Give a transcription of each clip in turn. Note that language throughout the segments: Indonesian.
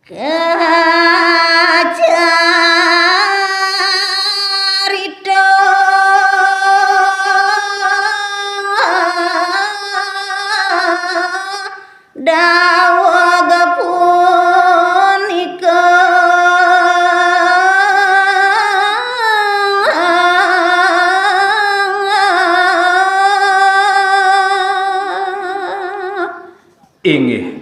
Kacarita dawa punika inggih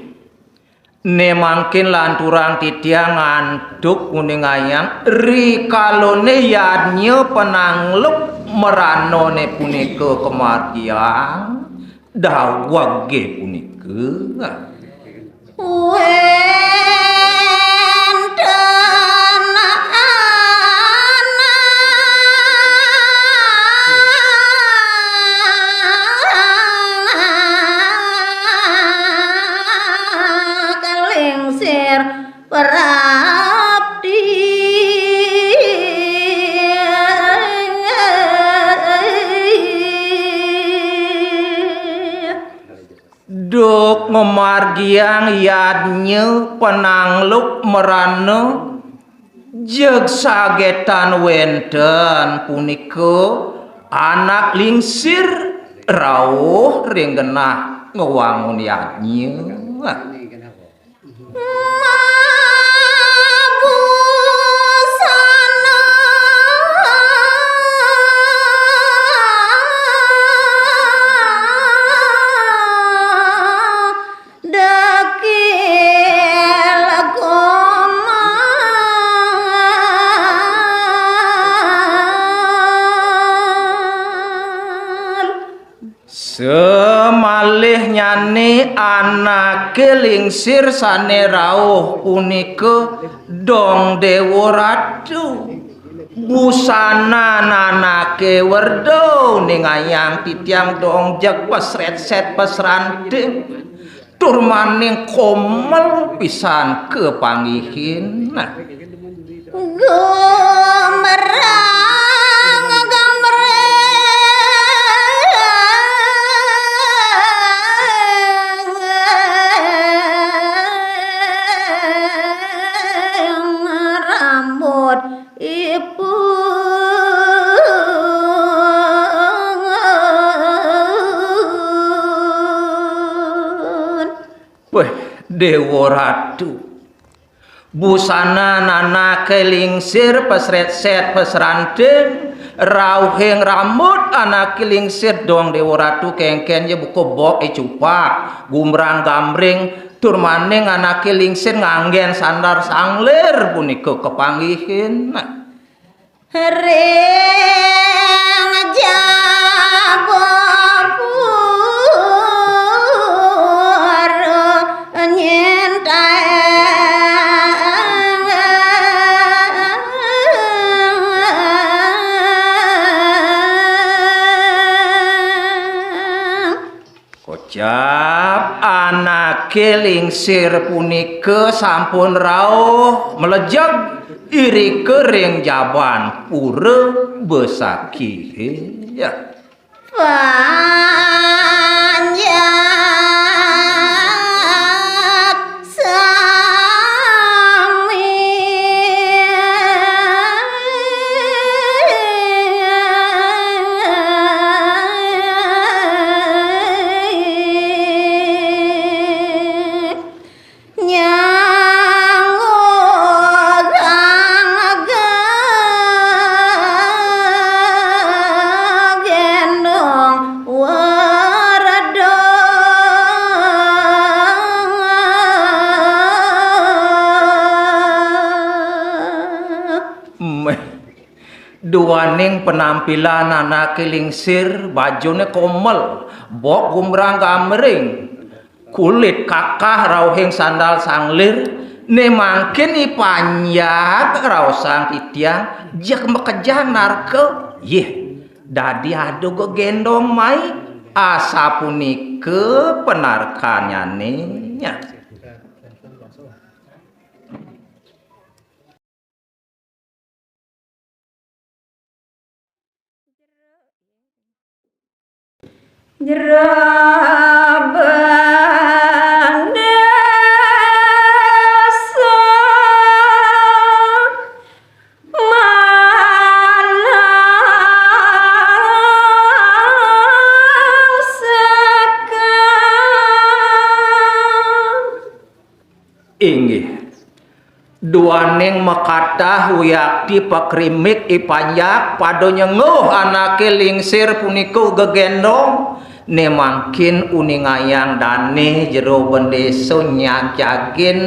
nemangkin lanturang titiang ngantuk kuning ayang rikalone yadnya penangluk meranone punika kemargiang dawage punika duk memargiang yadnya penangluk merano jeg sagetan wenten punika anak lingsir rawuh ring genah ngewangun yadnya semalih nyane anak lingsir sane rawuh punika dong dewa ratu busana nanake werdo ning ayang titiang dong jeg pesret set pesranting tur maning komel pisan kepanggihin dewa ratu busana nana kelingsir pesret set pesranting rauhing rambut anak kelingsir dong dewa ratu kengken je buku bok cupak gumrang gamring tur maning anak kelingsir nganggen sandar sanglir punika kepanggihin ring jago kocap anak lingsir punika sampun rawuh melejeg iri kering jaban pura besaki ya duaning penampilan anak lingsir bajune komel bok gumrang gamring kulit kakah rauhing sandal sanglir ne mangkin ipanjak rausang titiang jak mekejang narke yeh dadi adu gendong mai asa punike penarkanyane nya Jerabang desa Inggih. Duaning makatah wiyakti pakrimik ipanyak pado nyenguh anake lingsir punika gegendong ne mangkin uningayang dane jero bendeso nyacagin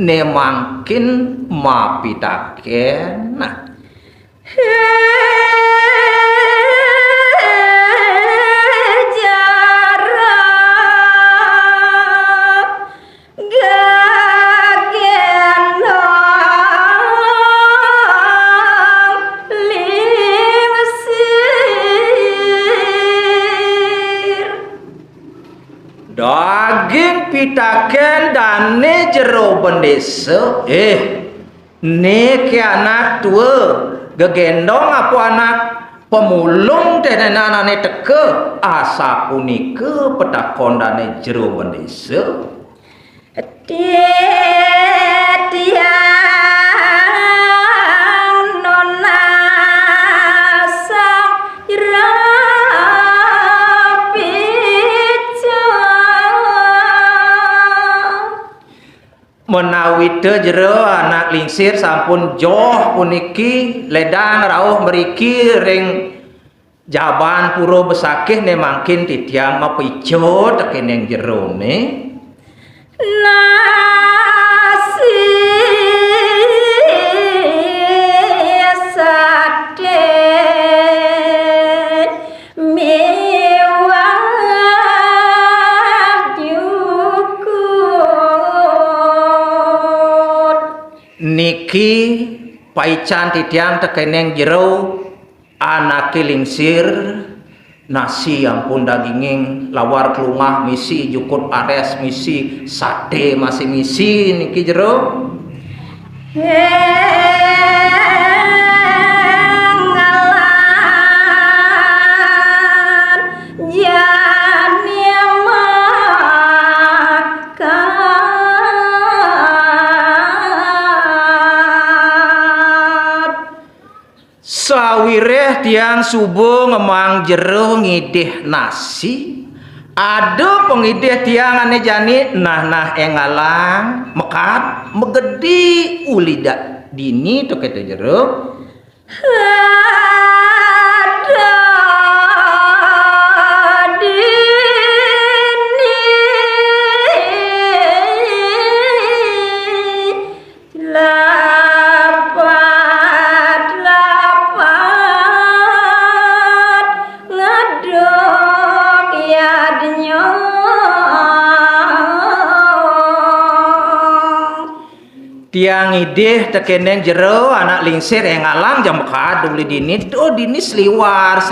ne mangkin mapitaken. Nah, daging pitaken dane jero bendesa ne ke anak tua gegendong apa anak pemulung tenenanane teke asa punika petakon dane jero bendesa tiang nona menawi jero anak lingsir sampun joh puniki ledang rauh meriki ring jaban puro besakih ne mangkin titiang mapijo tekeneng jero ne nasi sate niki paican titiang tekeneng jero anak lingsir nasi ampun daginging lawar kelumah misi jukut ares misi sate masih misi niki jero sawireh tiang subuh ngemang jero ngidih nasi ada pengidih tiang ane jani nah engalang mekat megedi ulida dini to kete jero tiang idih tekeneng jero anak lingsir yang ngalang jam kadu li dini dini seliwar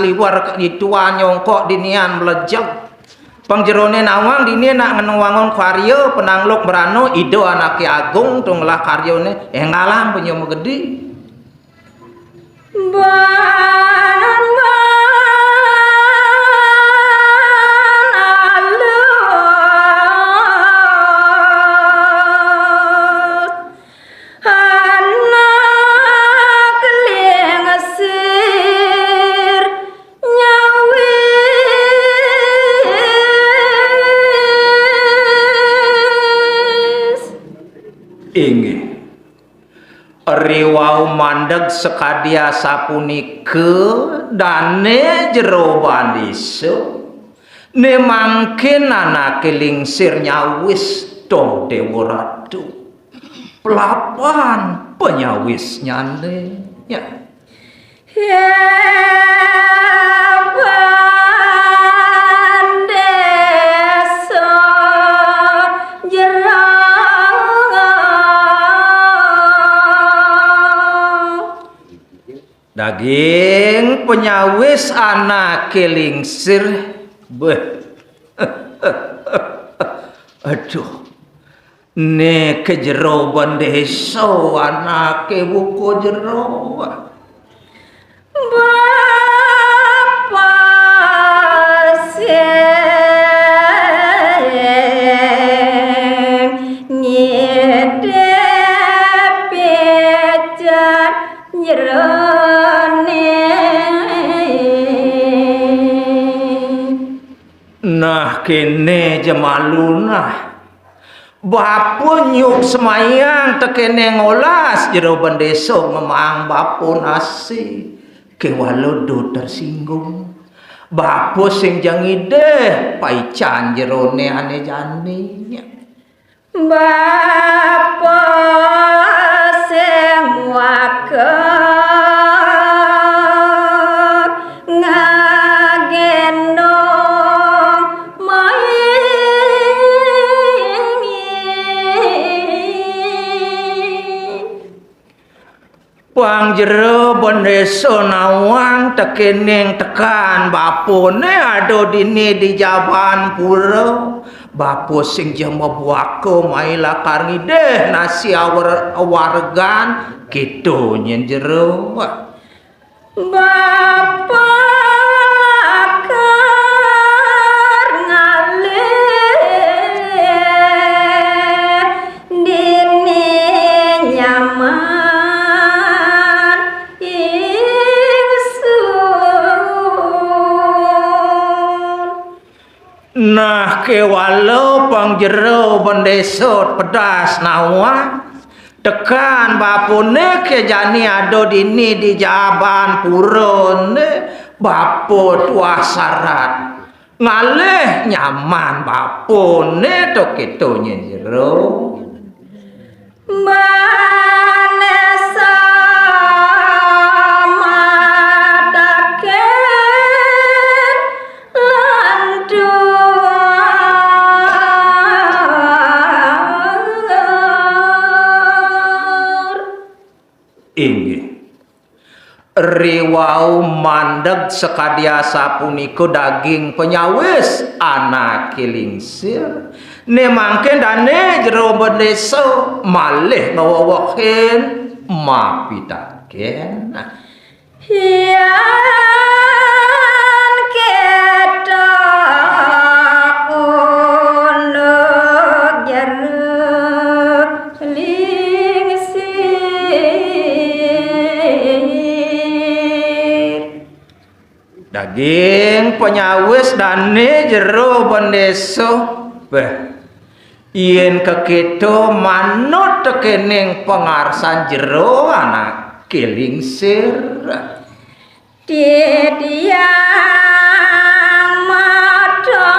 ituan nyongkok dinian melejak pangjerone nawang dini nak ngenuwangon karyo penangluk merano ido anake agung tunglah karyone yang ngalang penyomo gede inggih riwau mandeg sekadia sapunike dane jero bandiso ne mangkin anake lingsir nyawis dong dewa ratu pelapan penyawis nyane ya daging penyawis anak lingsir aduh ne kejero bandeso anak buku jero bapak ngidep pejar jero nah kene jemalunah Bapa nyuk semayang tekene ngolas jero bendeso memang bapa nasi kewalo do tersinggung. Bapa sing jangide paican jerone ane janinya. Bapa sing waker ngagendong Pang jero bendeso nawang tekeneng tekan bapone ado dini di jaban pura. Bapo sing jema buako maila karngide nasi awargan gitu nyen jero. Bapa lakar ngalih dini nyaman ingsun. Nah kewalo pangjero bendesot pedas nawang tekan bapone ke jani ado dini di jaban purun bapo tua syarat ngalih nyaman bapone to gitu jero Manesa madaken landur. Inggih riwau mandeg sekadiasa puniko daging penyawis anak kilingsir ne mangken dane jero bendeso malih ngawawaken mapitaken Hian ketok unuk jeruk lingsir. daging penyawis dane jero bendeso beh yen keketo manut tekening pengarsan jero anak kilingsir Didiang madakana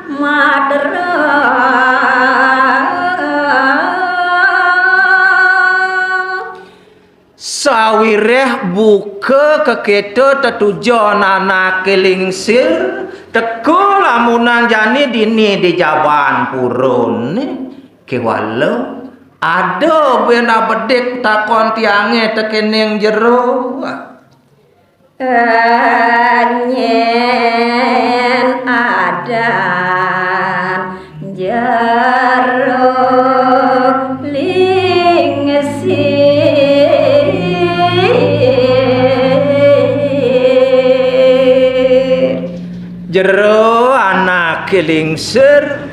madera sawireh buka keketo tetujon anak kilingsir teko lamunan jani dini di jaban purun kewalo ada bena bedek takon tiange tekening jero Nyen adan jeruk lingsir jero anak kilingsir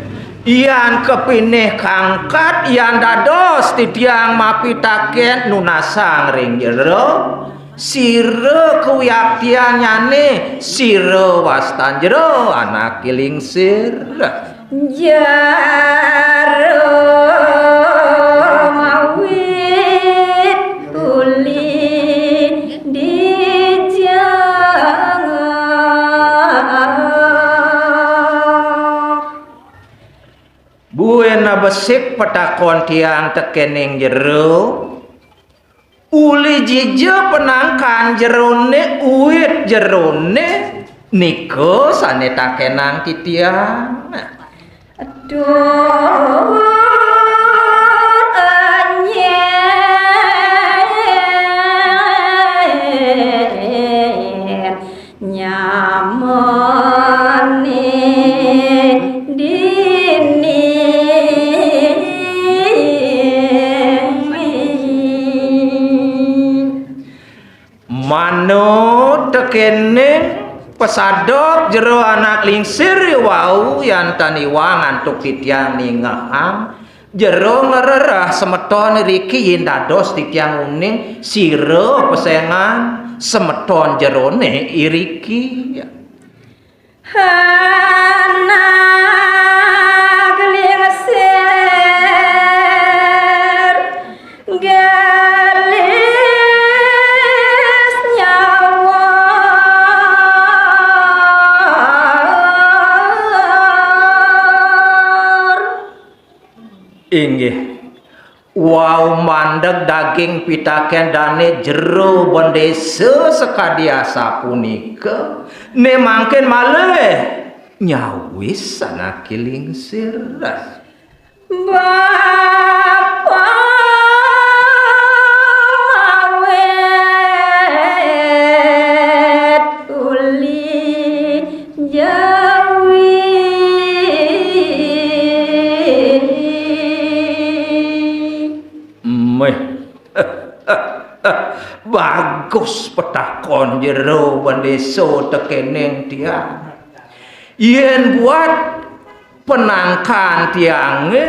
ian kepinih kangkat ian dados titiang mapitaken nunasang ring jero sira kewiyaktian nyane sira wastan jero anak kilingsir Jarum awit uli dijangah buena besik petakon tiang tekening jero uli jijo penangkan jerone uit jerone niko sane takenang titiang Aduh anyen nyamane dini manut tekening pesadok jero anak lingsir wau yang taniwang antuk titiang ningaham jero ngererah semeton riki yin dados titiang uning sira pesengan semeton jerone iriki anak lingsir gelis nyawa inggih wau mandeg daging pitaken dane jero bendesa sekadia sapunika ne mangken malih nyawis anak lingsir Bapa awet uli jawi meh bagus petakon jero bendesa tekeneng tiang yen buat penangkan tiange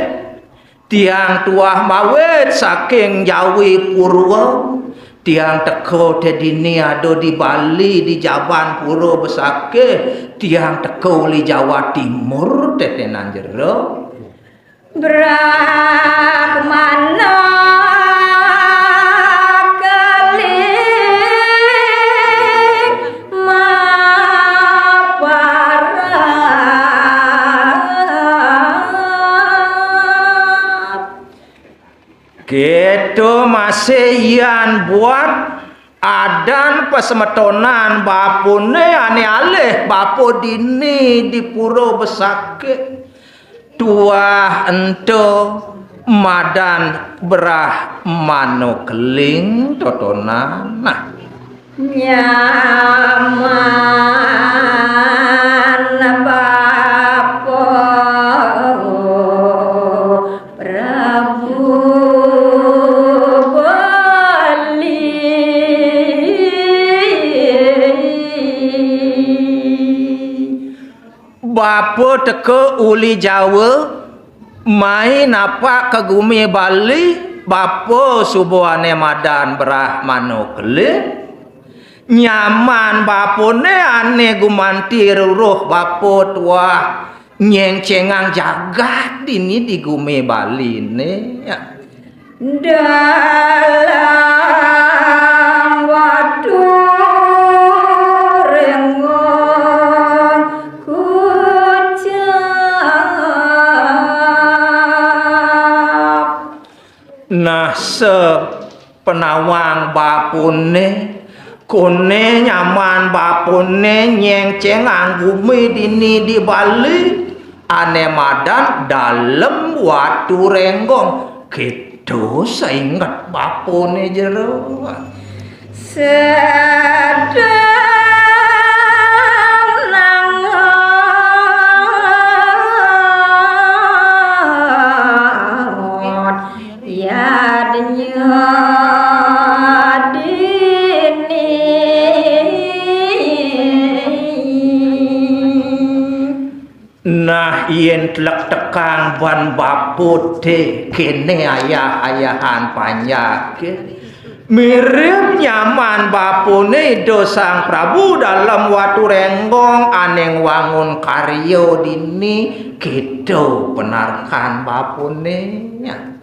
tiang tuah mawet saking Jawi Purwa tiang teko tedini ado di Bali di Jaban Purwa besake tiang teko li Jawa Timur tetenan jero Brahmana keling maparat gitu masih yan buat adan pesemetonan bapune ane alih bapo dini di Puro Besake tuah ento madan berah mano keling totonan nah nyaman Bapa Prabu Bapo teke uli Jawa mai napa ke gumi Bali bapo subuhane madan berah mano keling nyaman bapone ane gumanti ruruh bapo tua nyengcengang jagat ini di gumi Bali ne ya. Dalam wadu renggong kucap Nah penawang bapune kone nyaman bapune nyengceng anggumi dini di Bali ane madan dalam watu renggong gitu seingat bapune jero sedang nangot yadnya nah yen telek tekang ban baput te kene ayah-ayahan panyake mirip nyaman bapune dosang Prabu dalam watu renggong aneng wangun karyo dini gitu penarkan bapune nya